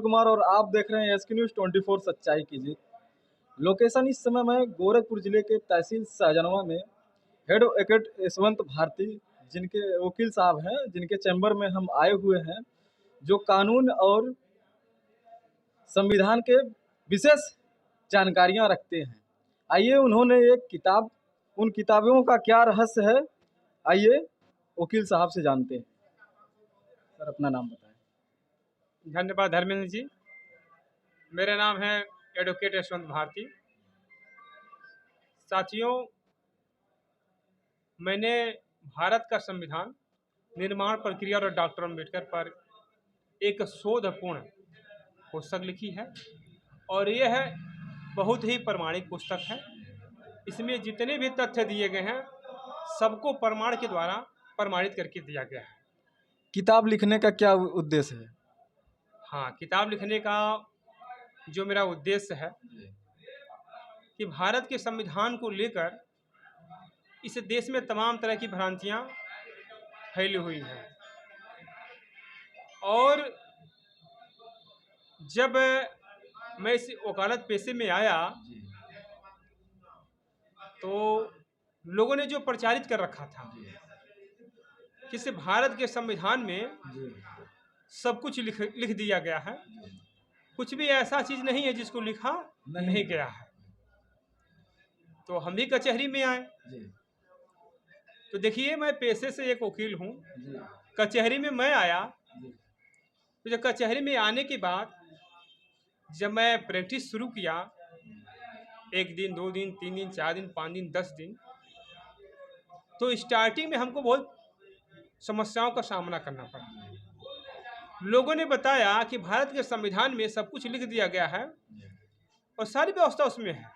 कुमार और आप देख रहे हैं एसके न्यूज़ 24 सच्चाई की जीत। लोकेशन इस समय मैं गोरखपुर जिले के तहसील सहजनवा में एडवोकेट यशवंत भारती जिनके वकील साहब हैं, जिनके चैम्बर में हम आए हुए हैं, जो कानून और संविधान के विशेष जानकारियां रखते हैं। आइए उन्होंने एक किताब, उन किताबों का क्या रहस्य है, आइए वकील साहब से जानते हैं। सर, अपना नाम बताएं। धन्यवाद धर्मेंद्र जी। मेरा नाम है एडवोकेट यशवंत भारती। साथियों, मैंने भारत का संविधान निर्माण प्रक्रिया और डॉक्टर अम्बेडकर पर एक शोधपूर्ण पुस्तक लिखी है और यह बहुत ही प्रमाणिक पुस्तक है। इसमें जितने भी तथ्य दिए गए हैं सबको प्रमाण के द्वारा प्रमाणित करके दिया गया है। किताब लिखने का क्या उद्देश्य है? हाँ, किताब लिखने का जो मेरा उद्देश्य है कि भारत के संविधान को लेकर इस देश में तमाम तरह की भ्रांतियां फैली हुई हैं और जब मैं इस वकालत पेशे में आया तो लोगों ने जो प्रचारित कर रखा था कि इस भारत के संविधान में सब कुछ लिख दिया गया है, कुछ भी ऐसा चीज़ नहीं है जिसको लिखा नहीं गया है। तो हम भी कचहरी में आए। तो देखिए, मैं पेशे से एक वकील हूँ। कचहरी में मैं आया तो जब कचहरी में आने के बाद जब मैं प्रैक्टिस शुरू किया, 1 दिन 2 दिन 3 दिन 4 दिन 5 दिन 10 दिन, तो स्टार्टिंग में हमको बहुत समस्याओं का सामना करना पड़ा। लोगों ने बताया कि भारत के संविधान में सब कुछ लिख दिया गया है और सारी व्यवस्था उसमें है।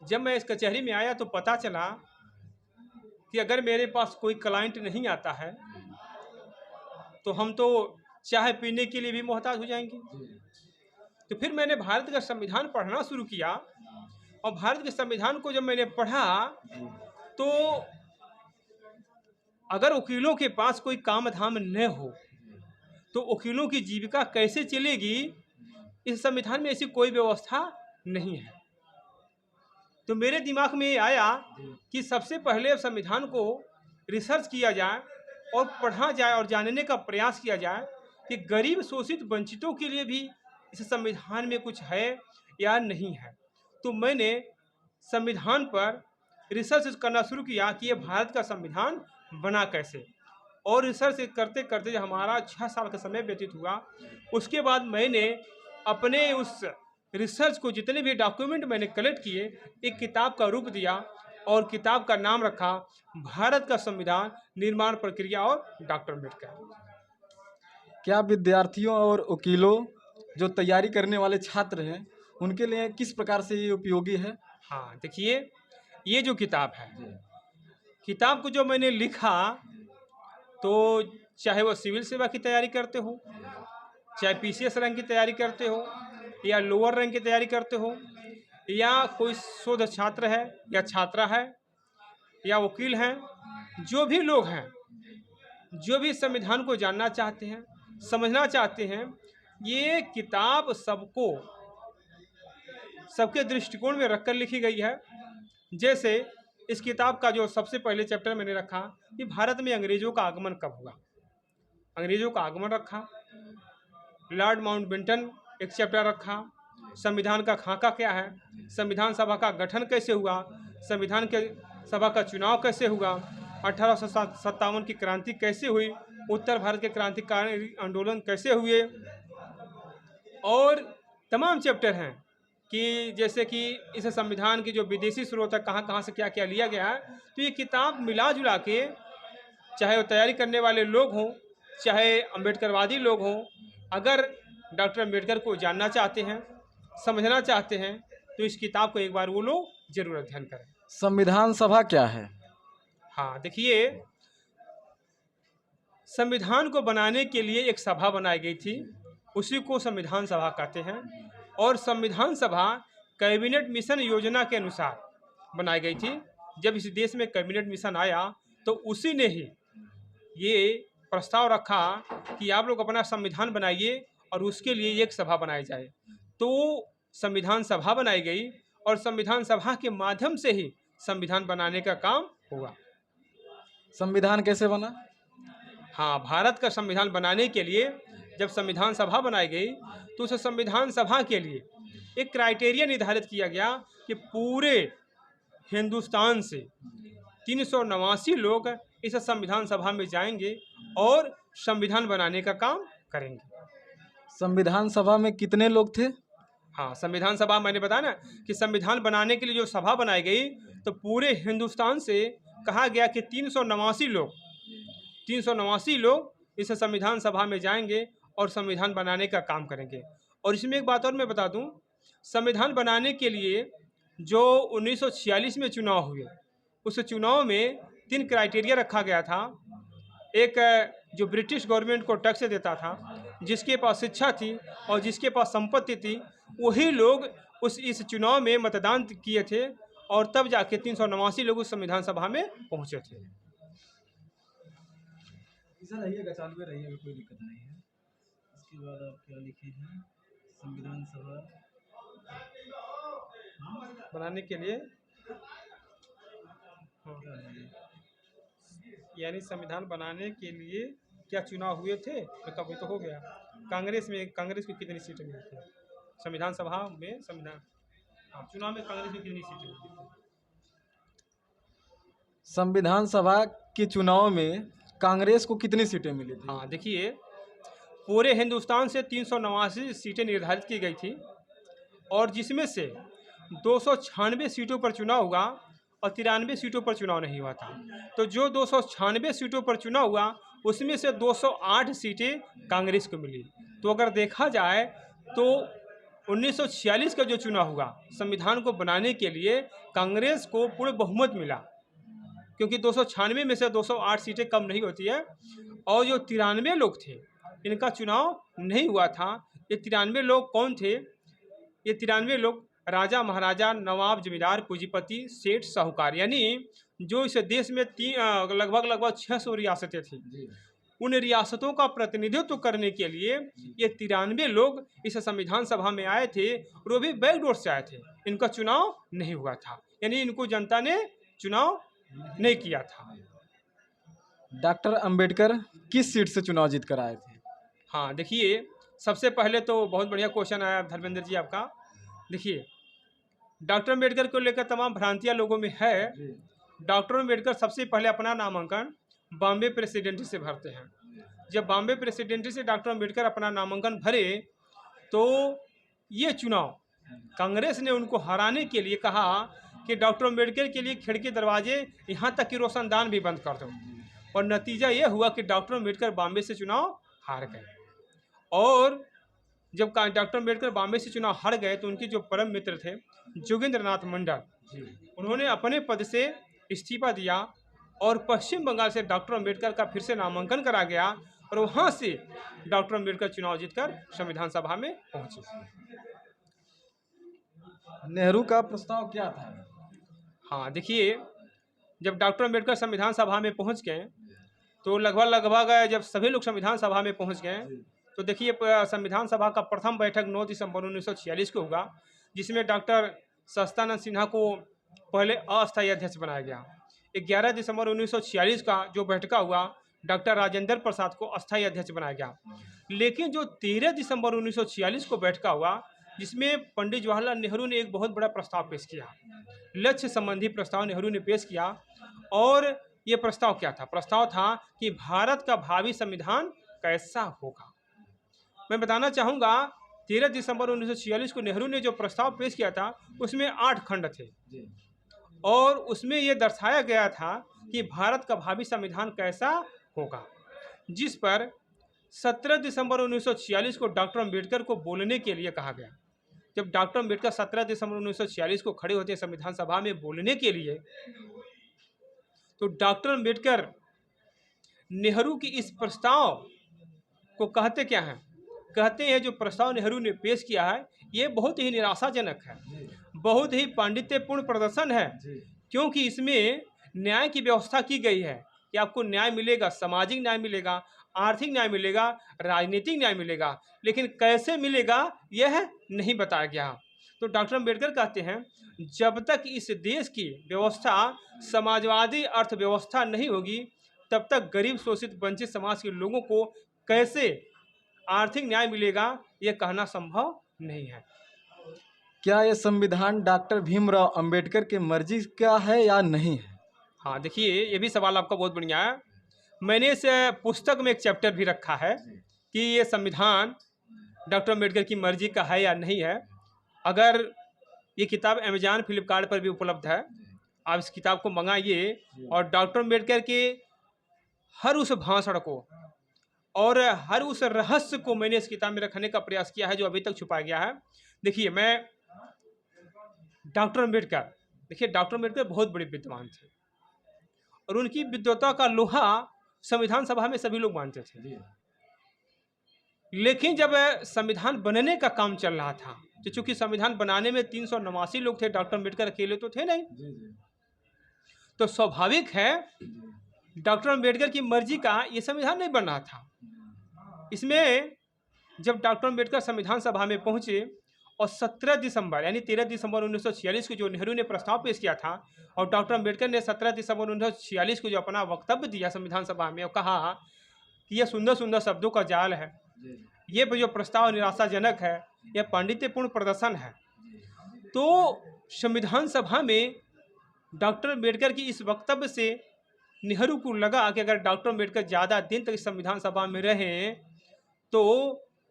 जब मैं इस कचहरी में आया तो पता चला कि अगर मेरे पास कोई क्लाइंट नहीं आता है तो हम तो चाय पीने के लिए भी मोहताज हो जाएंगे। तो फिर मैंने भारत का संविधान पढ़ना शुरू किया और भारत के संविधान को जब मैंने पढ़ा तो अगर वकीलों के पास कोई काम धाम न हो तो वकीलों की जीविका कैसे चलेगी, इस संविधान में ऐसी कोई व्यवस्था नहीं है। तो मेरे दिमाग में ये आया कि सबसे पहले संविधान को रिसर्च किया जाए और पढ़ा जाए और जानने का प्रयास किया जाए कि गरीब शोषित वंचितों के लिए भी इस संविधान में कुछ है या नहीं है। तो मैंने संविधान पर रिसर्च करना शुरू किया कि ये भारत का संविधान बना कैसे, और रिसर्च करते करते जब हमारा 6 साल का समय व्यतीत हुआ, उसके बाद मैंने अपने उस रिसर्च को, जितने भी डॉक्यूमेंट मैंने कलेक्ट किए, एक किताब का रूप दिया और किताब का नाम रखा भारत का संविधान निर्माण प्रक्रिया और डॉक्टर अम्बेडकर। क्या विद्यार्थियों और वकीलों जो तैयारी करने वाले छात्र हैं उनके लिए किस प्रकार से ये उपयोगी है? हाँ, देखिए, ये जो किताब है, किताब को जो मैंने लिखा तो चाहे वो सिविल सेवा की तैयारी करते हो, चाहे पीसीएस रैंक की तैयारी करते हो या लोअर रैंक की तैयारी करते हो, या कोई शोध छात्र है या छात्रा है या वकील हैं, जो भी लोग हैं, जो भी संविधान को जानना चाहते हैं, समझना चाहते हैं, ये किताब सबको, सबके दृष्टिकोण में रखकर लिखी गई है। जैसे इस किताब का जो सबसे पहले चैप्टर मैंने रखा कि भारत में अंग्रेजों का आगमन कब हुआ, अंग्रेजों का आगमन रखा। लॉर्ड माउंटबेटन एक चैप्टर रखा, संविधान का खाका क्या है, संविधान सभा का गठन कैसे हुआ, संविधान के सभा का चुनाव कैसे हुआ, 1857 की क्रांति कैसे हुई, उत्तर भारत के क्रांतिकारी आंदोलन कैसे हुए, और तमाम चैप्टर हैं कि जैसे कि इस संविधान की जो विदेशी स्रोत है, कहाँ कहाँ से क्या क्या लिया गया है। तो ये किताब मिला जुला के, चाहे वो तैयारी करने वाले लोग हों, चाहे अम्बेडकरवादी लोग हों, अगर डॉक्टर अम्बेडकर को जानना चाहते हैं, समझना चाहते हैं, तो इस किताब को एक बार वो लोग जरूर अध्ययन करें। संविधान सभा क्या है? हाँ, देखिए, संविधान को बनाने के लिए एक सभा बनाई गई थी, उसी को संविधान सभा कहते हैं। और संविधान सभा कैबिनेट मिशन योजना के अनुसार बनाई गई थी। जब इस देश में कैबिनेट मिशन आया तो उसी ने ही ये प्रस्ताव रखा कि आप लोग अपना संविधान बनाइए और उसके लिए एक सभा बनाई जाए। तो संविधान सभा बनाई गई और संविधान सभा के माध्यम से ही संविधान बनाने का काम हुआ। संविधान कैसे बना? हाँ, भारत का संविधान बनाने के लिए जब संविधान सभा बनाई गई तो उस संविधान सभा के लिए एक क्राइटेरिया निर्धारित किया गया कि पूरे हिंदुस्तान से 389 लोग इस संविधान सभा में जाएंगे और संविधान बनाने का काम करेंगे। संविधान सभा में कितने लोग थे? हाँ, संविधान सभा मैंने बताया ना कि संविधान बनाने के लिए जो सभा बनाई गई तो पूरे हिंदुस्तान से कहा गया कि 389 लोग इस संविधान सभा में जाएंगे और संविधान बनाने का काम करेंगे। और इसमें एक बात और मैं बता दूं, संविधान बनाने के लिए जो 1946 में चुनाव हुए उस चुनाव में 3 क्राइटेरिया रखा गया था। एक जो ब्रिटिश गवर्नमेंट को टैक्स देता था, जिसके पास शिक्षा थी और जिसके पास संपत्ति थी, वही लोग इस चुनाव में मतदान किए थे और तब जाके 389 लोग उस संविधान सभा में पहुंचे थे। रहिएगा, चालू रहिएगा, कोई दिक्कत नहीं है। इसके बाद आप क्या लिखे हैं? संविधान सभा बनाने के लिए यानी संविधान बनाने के लिए क्या चुनाव हुए थे? तो कभी तो हो गया। कांग्रेस को कितनी सीटें मिली थी? संविधान सभा में चुनाव में कांग्रेस को कितनी सीटें मिली थी? संविधान सभा के चुनाव में कांग्रेस को कितनी सीटें मिली थी? हाँ, देखिए, पूरे हिंदुस्तान से 389 सीटें निर्धारित की गई थी और जिसमें से 296 सीटों पर चुनाव हुआ और 93 सीटों पर चुनाव नहीं हुआ था। तो जो 296 सीटों पर चुनाव हुआ उसमें से 208 सीटें कांग्रेस को मिली। तो अगर देखा जाए तो 1946 का जो चुनाव हुआ संविधान को बनाने के लिए कांग्रेस को पूर्ण बहुमत मिला, क्योंकि 296 में से 208 सीटें कम नहीं होती है। और जो 93 लोग थे इनका चुनाव नहीं हुआ था। ये 93 लोग कौन थे? ये 93 लोग राजा, महाराजा, नवाब, जमींदार, पूंजीपति, सेठ, साहूकार, यानी जो इस देश में लगभग 600 रियासतें थी, उन रियासतों का प्रतिनिधित्व करने के लिए ये 93 लोग इस संविधान सभा में आए थे और वो भी बैकडोर से आए थे। इनका चुनाव नहीं हुआ था, यानी इनको जनता ने चुनाव नहीं किया था। डॉक्टर अंबेडकर किस सीट से चुनाव जीत कर आए थे? हाँ, देखिए, सबसे पहले तो बहुत बढ़िया क्वेश्चन आया धर्मेंद्र जी आपका। देखिए, डॉक्टर अंबेडकर को लेकर तमाम भ्रांतियां लोगों में है। डॉक्टर अंबेडकर सबसे पहले अपना नामांकन बॉम्बे प्रेसिडेंसी से भरते हैं। जब बॉम्बे प्रेसिडेंसी से डॉक्टर अंबेडकर अपना नामांकन भरे तो ये चुनाव कांग्रेस ने उनको हराने के लिए कहा कि डॉक्टर अंबेडकर के लिए खिड़की दरवाजे यहाँ तक कि रोशनदान भी बंद कर दो। और नतीजा ये हुआ कि डॉक्टर अंबेडकर बॉम्बे से चुनाव हार गए। और जब डॉक्टर अंबेडकर बॉम्बे से चुनाव हार गए तो उनके जो परम मित्र थे जोगेंद्र नाथ मंडल, उन्होंने अपने पद से इस्तीफा दिया और पश्चिम बंगाल से डॉक्टर अंबेडकर का फिर से नामांकन करा गया और वहाँ से डॉक्टर अंबेडकर चुनाव जीतकर संविधान सभा में पहुंचे। नेहरू का प्रस्ताव क्या था? हाँ, देखिए, जब डॉक्टर अंबेडकर संविधान सभा में पहुंच गए तो लगभग जब सभी लोग संविधान सभा में पहुंच गए तो देखिए, संविधान सभा का प्रथम बैठक 9 दिसंबर 1946 को हुआ, जिसमें डॉक्टर सत्यानंद सिन्हा को पहले अस्थायी अध्यक्ष बनाया गया। 11 दिसंबर 1946 का जो बैठका हुआ डॉक्टर राजेंद्र प्रसाद को अस्थायी अध्यक्ष बनाया गया। लेकिन जो 13 दिसंबर 1946 को बैठका हुआ जिसमें पंडित जवाहरलाल नेहरू ने एक बहुत बड़ा प्रस्ताव पेश किया, लक्ष्य संबंधी प्रस्ताव नेहरू ने पेश किया। और ये प्रस्ताव क्या था? प्रस्ताव था कि भारत का भावी संविधान कैसा होगा। मैं बताना चाहूँगा 13 दिसंबर 1946 को नेहरू ने जो प्रस्ताव पेश किया था उसमें 8 खंड थे और उसमें ये दर्शाया गया था कि भारत का भावी संविधान कैसा होगा, जिस पर 17 दिसंबर 1946 को डॉक्टर अंबेडकर को बोलने के लिए कहा गया। जब डॉक्टर अंबेडकर 17 दिसंबर 1946 को खड़े होते संविधान सभा में बोलने के लिए, तो डॉक्टर अंबेडकर नेहरू की इस प्रस्ताव को कहते क्या हैं? कहते हैं जो प्रस्ताव नेहरू ने पेश किया है ये बहुत ही निराशाजनक है, बहुत ही पांडित्यपूर्ण प्रदर्शन है, क्योंकि इसमें न्याय की व्यवस्था की गई है कि आपको न्याय मिलेगा, सामाजिक न्याय मिलेगा, आर्थिक न्याय मिलेगा, राजनीतिक न्याय मिलेगा, लेकिन कैसे मिलेगा यह नहीं बताया गया। तो डॉक्टर अम्बेडकर कहते हैं जब तक इस देश की व्यवस्था समाजवादी अर्थव्यवस्था नहीं होगी तब तक गरीब शोषित वंचित समाज के लोगों को कैसे आर्थिक न्याय मिलेगा यह कहना संभव नहीं है। क्या ये संविधान डॉक्टर भीमराव अंबेडकर की मर्जी का है या नहीं है? हाँ, देखिए ये भी सवाल आपका बहुत बढ़िया है। मैंने इस पुस्तक में एक चैप्टर भी रखा है कि ये संविधान डॉक्टर अम्बेडकर की मर्जी का है या नहीं है। अगर ये किताब अमेजॉन फ्लिपकार्ट पर भी उपलब्ध है, आप इस किताब को मंगाइए और डॉक्टर अम्बेडकर के हर उस भाषण को और हर उस रहस्य को मैंने इस किताब में रखने का प्रयास किया है जो अभी तक छुपाया गया है। देखिए डॉक्टर अम्बेडकर बहुत बड़े विद्वान थे और उनकी विद्वता का लोहा संविधान सभा में सभी लोग मानते थे। लेकिन जब संविधान बनने का काम चल रहा था, तो चूंकि संविधान बनाने में 389 लोग थे, डॉक्टर अम्बेडकर अकेले तो थे नहीं, तो स्वाभाविक है डॉक्टर अम्बेडकर की मर्जी का ये संविधान नहीं बन रहा था। इसमें जब डॉक्टर अम्बेडकर संविधान सभा में पहुंचे और 17 दिसंबर यानी 13 दिसंबर 1946 को जो नेहरू ने प्रस्ताव पेश किया था और डॉक्टर अम्बेडकर ने 17 दिसंबर 1946 को जो अपना वक्तव्य दिया संविधान सभा में और कहा कि यह सुंदर सुंदर शब्दों का जाल है, ये जो प्रस्ताव निराशाजनक है, यह पांडित्यपूर्ण प्रदर्शन है। तो संविधान सभा में डॉक्टर अम्बेडकर की इस वक्तव्य से नेहरू को लगा कि अगर डॉक्टर अम्बेडकर ज़्यादा दिन तक इस संविधान सभा में रहें तो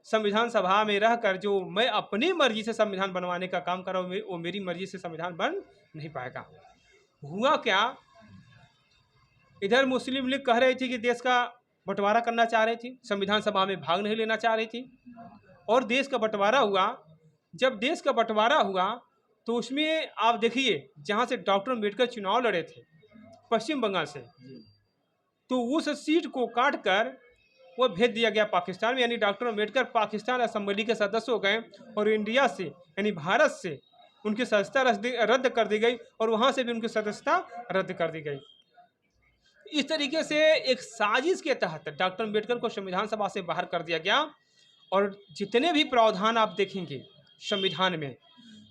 संविधान सभा में रहकर जो मैं अपनी मर्जी से संविधान बनवाने का काम कर रहा हूँ वो मेरी मर्जी से संविधान बन नहीं पाएगा। हुआ क्या, इधर मुस्लिम लीग कह रही थी कि देश का बंटवारा करना चाह रही थी, संविधान सभा में भाग नहीं लेना चाह रही थी, और देश का बंटवारा हुआ। जब देश का बंटवारा हुआ तो उसमें आप देखिए जहाँ से डॉक्टर अम्बेडकर चुनाव लड़े थे पश्चिम बंगाल से, तो उस सीट को काट कर वो भेज दिया गया पाकिस्तान में, यानी डॉक्टर अम्बेडकर पाकिस्तान असेंबली के सदस्य हो गए और इंडिया से यानी भारत से उनकी सदस्यता रद्द कर दी गई और वहाँ से भी उनकी सदस्यता रद्द कर दी गई। इस तरीके से एक साजिश के तहत डॉक्टर अम्बेडकर को संविधान सभा से बाहर कर दिया गया। और जितने भी प्रावधान आप देखेंगे संविधान में,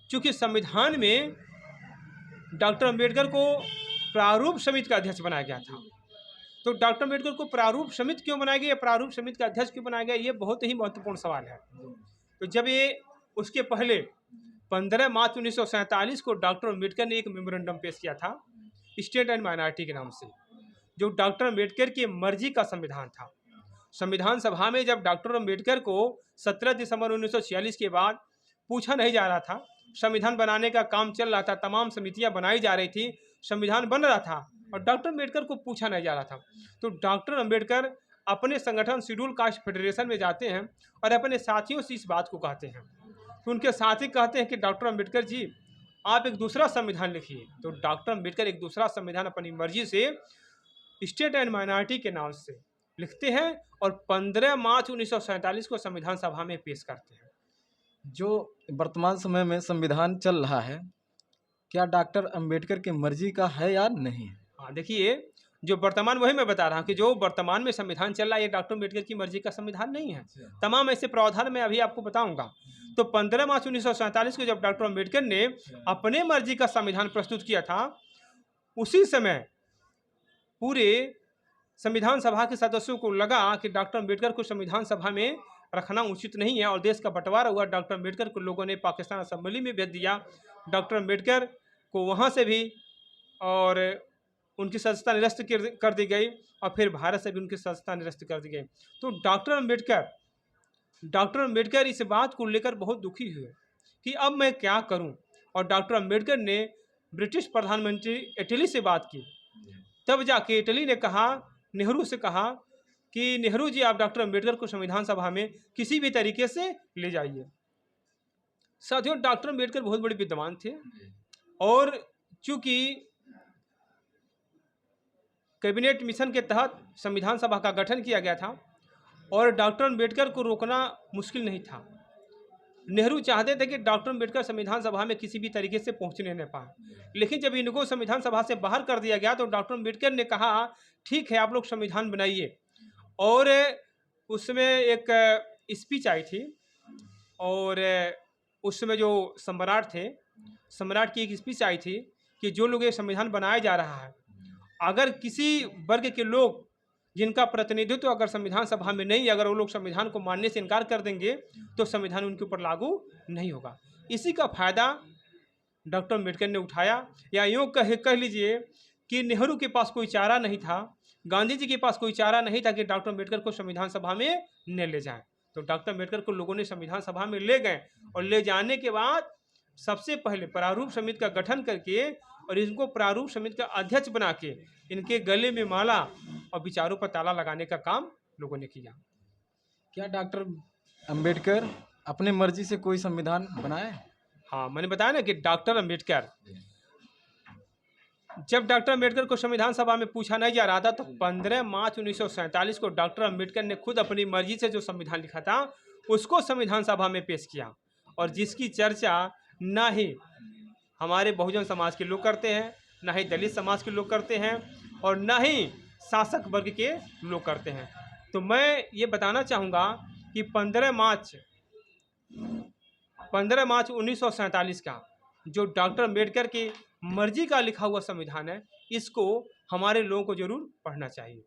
चूँकि संविधान में डॉक्टर अम्बेडकर को प्रारूप समिति का अध्यक्ष बनाया गया था, तो डॉक्टर अम्बेडकर को प्रारूप समिति क्यों बनाया गया, प्रारूप समिति का अध्यक्ष क्यों बनाया गया, ये बहुत ही महत्वपूर्ण सवाल है। तो जब ये उसके पहले 15 मार्च 1947 को डॉक्टर अम्बेडकर ने एक मेमोरेंडम पेश किया था स्टेट एंड माइनॉरिटी के नाम से, जो डॉक्टर अम्बेडकर की मर्जी का संविधान था। संविधान सभा में जब डॉक्टर अम्बेडकर को 17 दिसंबर 1946 के बाद पूछा नहीं जा रहा था, संविधान बनाने का काम चल रहा था, तमाम समितियां बनाई जा रही थी, संविधान बन रहा था और डॉक्टर अम्बेडकर को पूछा नहीं जा रहा था, तो डॉक्टर अम्बेडकर अपने संगठन शेड्यूल कास्ट फेडरेशन में जाते हैं और अपने साथियों से इस बात को कहते हैं। तो उनके साथी कहते हैं कि डॉक्टर अम्बेडकर जी आप एक दूसरा संविधान लिखिए। तो डॉक्टर अम्बेडकर एक दूसरा संविधान अपनी मर्जी से स्टेट एंड माइनॉरिटी के नाम से लिखते हैं और 15 मार्च 1947 को संविधान सभा में पेश करते हैं। जो वर्तमान समय में संविधान चल रहा है, क्या डॉक्टर अंबेडकर की मर्जी का है या नहीं? हाँ, देखिए जो वर्तमान, वही मैं बता रहा हूँ कि जो वर्तमान में संविधान चल रहा है ये डॉक्टर अम्बेडकर की मर्जी का संविधान नहीं है। तमाम ऐसे प्रावधान मैं अभी आपको बताऊंगा। तो 15 मार्च 1947 को जब डॉक्टर अम्बेडकर ने अपने मर्जी का संविधान प्रस्तुत किया था, उसी समय पूरे संविधान सभा के सदस्यों को लगा कि डॉक्टर अम्बेडकर को संविधान सभा में रखना उचित नहीं है और देश का बंटवारा हुआ। डॉक्टर अम्बेडकर को लोगों ने पाकिस्तान असेंबली में भेज दिया, डॉक्टर अम्बेडकर को वहाँ से भी और उनकी सदस्यता निरस्त कर दी गई और फिर भारत से भी उनकी सदस्यता निरस्त कर दी गई। तो डॉक्टर अम्बेडकर इस बात को लेकर बहुत दुखी हुए कि अब मैं क्या करूं, और डॉक्टर अम्बेडकर ने ब्रिटिश प्रधानमंत्री इटली से बात की। तब जाके इटली ने कहा, नेहरू से कहा कि नेहरू जी आप डॉक्टर अम्बेडकर को संविधान सभा में किसी भी तरीके से ले जाइए। साथियों, डॉक्टर अम्बेडकर बहुत बड़े विद्वान थे और चूंकि कैबिनेट मिशन के तहत संविधान सभा का गठन किया गया था और डॉक्टर अम्बेडकर को रोकना मुश्किल नहीं था। नेहरू चाहते थे कि डॉक्टर अम्बेडकर संविधान सभा में किसी भी तरीके से पहुंचने न पाए, लेकिन जब इनको संविधान सभा से बाहर कर दिया गया तो डॉक्टर अम्बेडकर ने कहा ठीक है आप लोग संविधान बनाइए। और उसमें एक स्पीच आई थी, और उस समय जो सम्राट थे, सम्राट की एक स्पीच आई थी कि जो लोग ये संविधान बनाया जा रहा है, अगर किसी वर्ग के लोग जिनका प्रतिनिधित्व अगर संविधान सभा में नहीं, अगर वो लोग संविधान को मानने से इनकार कर देंगे तो संविधान उनके ऊपर लागू नहीं होगा। इसी का फायदा डॉक्टर अम्बेडकर ने उठाया, या यूँ कह लीजिए कि नेहरू के पास कोई चारा नहीं था, गांधी जी के पास कोई चारा नहीं था कि डॉक्टर अम्बेडकर को संविधान सभा में न ले जाएं। तो डॉक्टर अम्बेडकर को लोगों ने संविधान सभा में ले गए, और ले जाने के बाद सबसे पहले प्रारूप समिति का गठन करके और इनको प्रारूप समिति का अध्यक्ष बना के इनके गले में माला और विचारों पर ताला लगाने का काम लोगों ने किया। क्या डॉक्टर अंबेडकर अपने मर्जी से कोई संविधान बनाए? हाँ, मैंने बताया ना कि डॉक्टर अम्बेडकर, जब डॉक्टर अम्बेडकर को संविधान सभा में पूछा नहीं जा रहा था तो 15 मार्च 1947 को डॉक्टर अम्बेडकर ने खुद अपनी मर्जी से जो संविधान लिखा था उसको संविधान सभा में पेश किया, और जिसकी चर्चा ना ही हमारे बहुजन समाज के लोग करते हैं, ना ही दलित समाज के लोग करते हैं, और ना ही शासक वर्ग के लोग करते हैं। तो मैं ये बताना चाहूँगा कि 15 मार्च 1947 का जो डॉक्टर अम्बेडकर की मर्जी का लिखा हुआ संविधान है, इसको हमारे लोगों को जरूर पढ़ना चाहिए।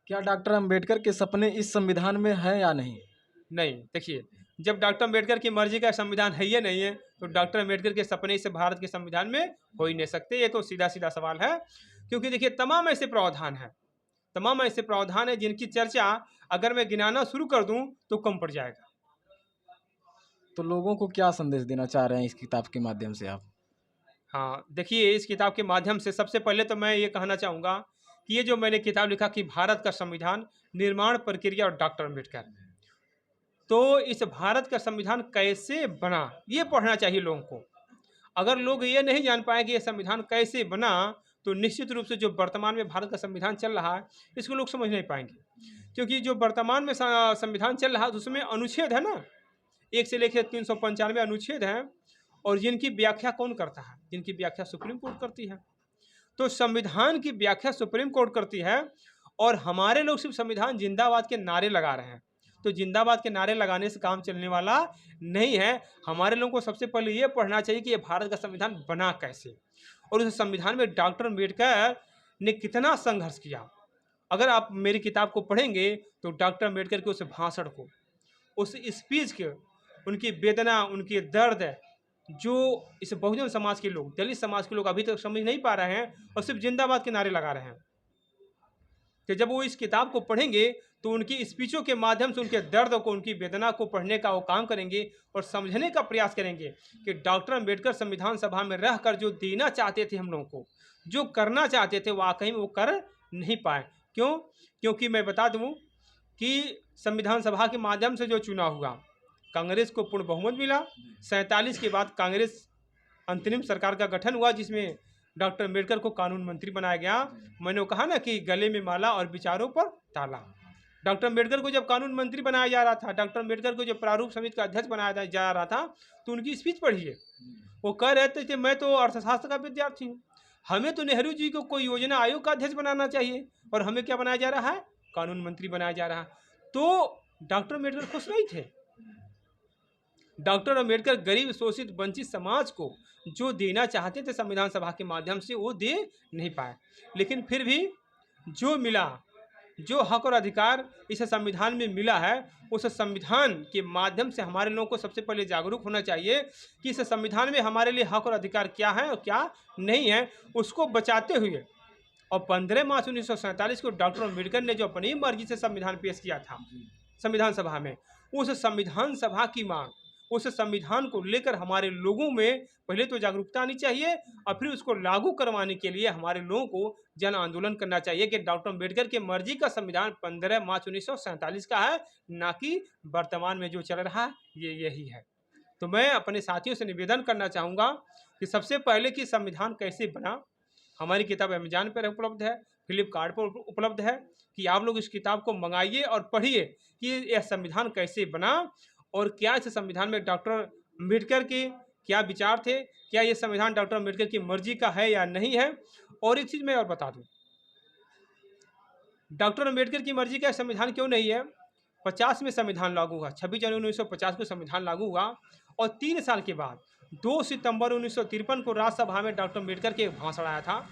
क्या डॉक्टर अंबेडकर के सपने इस संविधान में हैं या नहीं? नहीं, देखिए, जब डॉक्टर अम्बेडकर की मर्जी का संविधान है ही नहीं है तो डॉक्टर अम्बेडकर के सपने इस भारत के संविधान में हो ही नहीं सकते। ये तो सीधा सीधा सवाल है, क्योंकि देखिए तमाम ऐसे प्रावधान है जिनकी चर्चा अगर मैं गिनाना शुरू कर दूं तो कम पड़ जाएगा। तो लोगों को क्या संदेश देना चाह रहे हैं इस किताब के माध्यम से आप? हाँ, देखिए, इस किताब के माध्यम से सबसे पहले तो मैं ये कहना चाहूँगा कि ये जो मैंने किताब लिखा कि भारत का संविधान, निर्माण प्रक्रिया और डॉक्टर अम्बेडकर, तो इस भारत का संविधान कैसे बना ये पढ़ना चाहिए लोगों को। अगर लोग ये नहीं जान पाए कि ये संविधान कैसे बना तो निश्चित रूप से जो वर्तमान में भारत का संविधान चल रहा है इसको लोग समझ नहीं पाएंगे, क्योंकि जो वर्तमान में संविधान चल रहा है उसमें अनुच्छेद है ना, 1 से लेकर 395 अनुच्छेद हैं, और जिनकी व्याख्या कौन करता है? जिनकी व्याख्या सुप्रीम कोर्ट करती है। तो संविधान की व्याख्या सुप्रीम कोर्ट करती है, और हमारे लोग सिर्फ संविधान जिंदाबाद के नारे लगा रहे हैं। तो जिंदाबाद के नारे लगाने से काम चलने वाला नहीं है। हमारे लोगों को सबसे पहले ये पढ़ना चाहिए कि ये भारत का संविधान बना कैसे, और उस संविधान में डॉक्टर अम्बेडकर ने कितना संघर्ष किया। अगर आप मेरी किताब को पढ़ेंगे तो डॉक्टर अम्बेडकर के उस भाषण को, उस स्पीच के, उनकी वेदना, उनके दर्द, जो इस बहुजन समाज के लोग, दलित समाज के लोग अभी तक समझ नहीं पा रहे हैं और सिर्फ जिंदाबाद के नारे लगा रहे हैं, कि जब वो इस किताब को पढ़ेंगे तो उनकी स्पीचों के माध्यम से उनके दर्द को, उनकी वेदना को पढ़ने का वो काम करेंगे और समझने का प्रयास करेंगे कि डॉक्टर अम्बेडकर संविधान सभा में रहकर जो देना चाहते थे हम लोगों को, जो करना चाहते थे, वाकई में वो कर नहीं पाए। क्यों? क्योंकि मैं बता दूं कि संविधान सभा के माध्यम से जो चुनाव हुआ, कांग्रेस को पूर्ण बहुमत मिला। 47 के बाद कांग्रेस अंतरिम सरकार का गठन हुआ, जिसमें डॉक्टर अम्बेडकर को कानून मंत्री बनाया गया। मैंने कहा ना कि गले में माला और विचारों पर ताला। डॉक्टर अम्बेडकर को जब कानून मंत्री बनाया जा रहा था, डॉक्टर अम्बेडकर को जब प्रारूप समिति का अध्यक्ष बनाया जा रहा था, तो उनकी स्पीच पढ़िए। वो कह रहे थे कि मैं तो अर्थशास्त्र का विद्यार्थी हूँ, हमें तो नेहरू जी को कोई योजना आयोग का अध्यक्ष बनाना चाहिए, और हमें क्या बनाया जा रहा है? कानून मंत्री बनाया जा रहा है। तो डॉक्टर अम्बेडकर खुश नहीं थे। डॉक्टर अम्बेडकर गरीब, शोषित, वंचित समाज को जो देना चाहते थे संविधान सभा के माध्यम से, वो दे नहीं पाए। लेकिन फिर भी जो मिला, जो हक और अधिकार इस संविधान में मिला है, उस संविधान के माध्यम से हमारे लोगों को सबसे पहले जागरूक होना चाहिए कि इस संविधान में हमारे लिए हक और अधिकार क्या है और क्या नहीं है, उसको बचाते हुए। और 15 मार्च 1947 को डॉक्टर अम्बेडकर ने जो अपनी मर्जी से संविधान पेश किया था संविधान सभा में, उस संविधान सभा की मांग, उस संविधान को लेकर हमारे लोगों में पहले तो जागरूकता आनी चाहिए, और फिर उसको लागू करवाने के लिए हमारे लोगों को जन आंदोलन करना चाहिए कि डॉक्टर अम्बेडकर के मर्जी का संविधान 15 मार्च 1947 का है, ना कि वर्तमान में जो चल रहा है ये यही है। तो मैं अपने साथियों से निवेदन करना चाहूँगा कि सबसे पहले कि संविधान कैसे बना, हमारी किताब अमेजॉन पर उपलब्ध है, फ्लिपकार्ट पर उपलब्ध है, कि आप लोग इस किताब को मंगाइए और पढ़िए कि यह संविधान कैसे बना और क्या इस संविधान में डॉक्टर अम्बेडकर के क्या विचार थे, क्या ये संविधान डॉक्टर अम्बेडकर की मर्जी का है या नहीं है। और एक चीज़ मैं और बता दूं, डॉक्टर अम्बेडकर की मर्जी का संविधान क्यों नहीं है? 50 में संविधान लागू हुआ, 26 जनवरी 1950 को संविधान लागू हुआ और 3 साल के बाद 2 सितंबर 1953 को राज्यसभा में डॉक्टर अम्बेडकर के एक भाषण आया था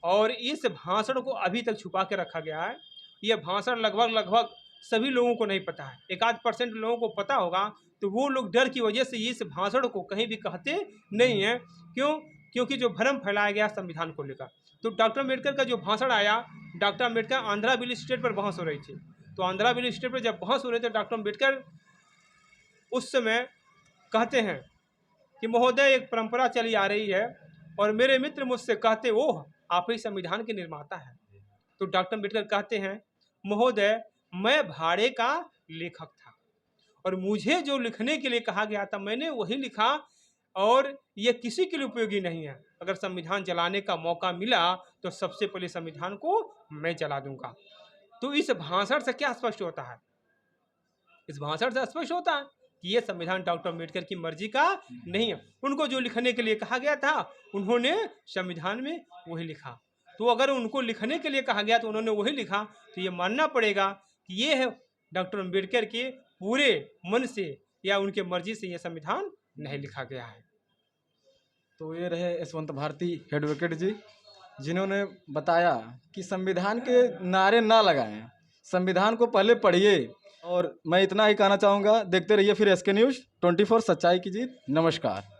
और इस भाषण को अभी तक छुपा के रखा गया है। यह भाषण लगभग सभी लोगों को नहीं पता है। 1-8% लोगों को पता होगा, तो वो लोग डर की वजह से इस भाषण को कहीं भी कहते नहीं हैं। क्यों? क्योंकि जो भ्रम फैलाया गया संविधान को लेकर। तो डॉक्टर अम्बेडकर का जो भाषण आया, doctor Ambedkar Andhra bill state पर बहस हो रही थी। तो आंध्रा बिल स्टेट पर जब बहस हो रही थी, डॉक्टर अम्बेडकर उस समय कहते हैं कि महोदय, एक परंपरा चली आ रही है और मेरे मित्र मुझसे कहते, ओह आप ही संविधान के निर्माता हैं। तो डॉक्टर अम्बेडकर कहते हैं, महोदय मैं भाड़े का लेखक था और मुझे जो लिखने के लिए कहा गया था मैंने वही लिखा और ये किसी के लिए उपयोगी नहीं है। अगर संविधान जलाने का मौका मिला तो सबसे पहले संविधान को मैं जला दूंगा। तो इस भाषण से क्या स्पष्ट होता है? इस भाषण से स्पष्ट होता है कि यह संविधान डॉक्टर अम्बेडकर की मर्जी का नहीं है। उनको जो लिखने के लिए कहा गया था उन्होंने संविधान में वही लिखा। तो अगर उनको लिखने के लिए कहा गया तो उन्होंने वही लिखा, तो ये मानना पड़ेगा कि ये है डॉक्टर अम्बेडकर के पूरे मन से या उनके मर्जी से यह संविधान नहीं लिखा गया है। तो ये रहे यशवंत भारती एडवोकेट जी, जिन्होंने बताया कि संविधान के नारे ना लगाएं, संविधान को पहले पढ़िए। और मैं इतना ही कहना चाहूँगा, देखते रहिए फिर SK न्यूज़ 24 सच्चाई की जीत। नमस्कार।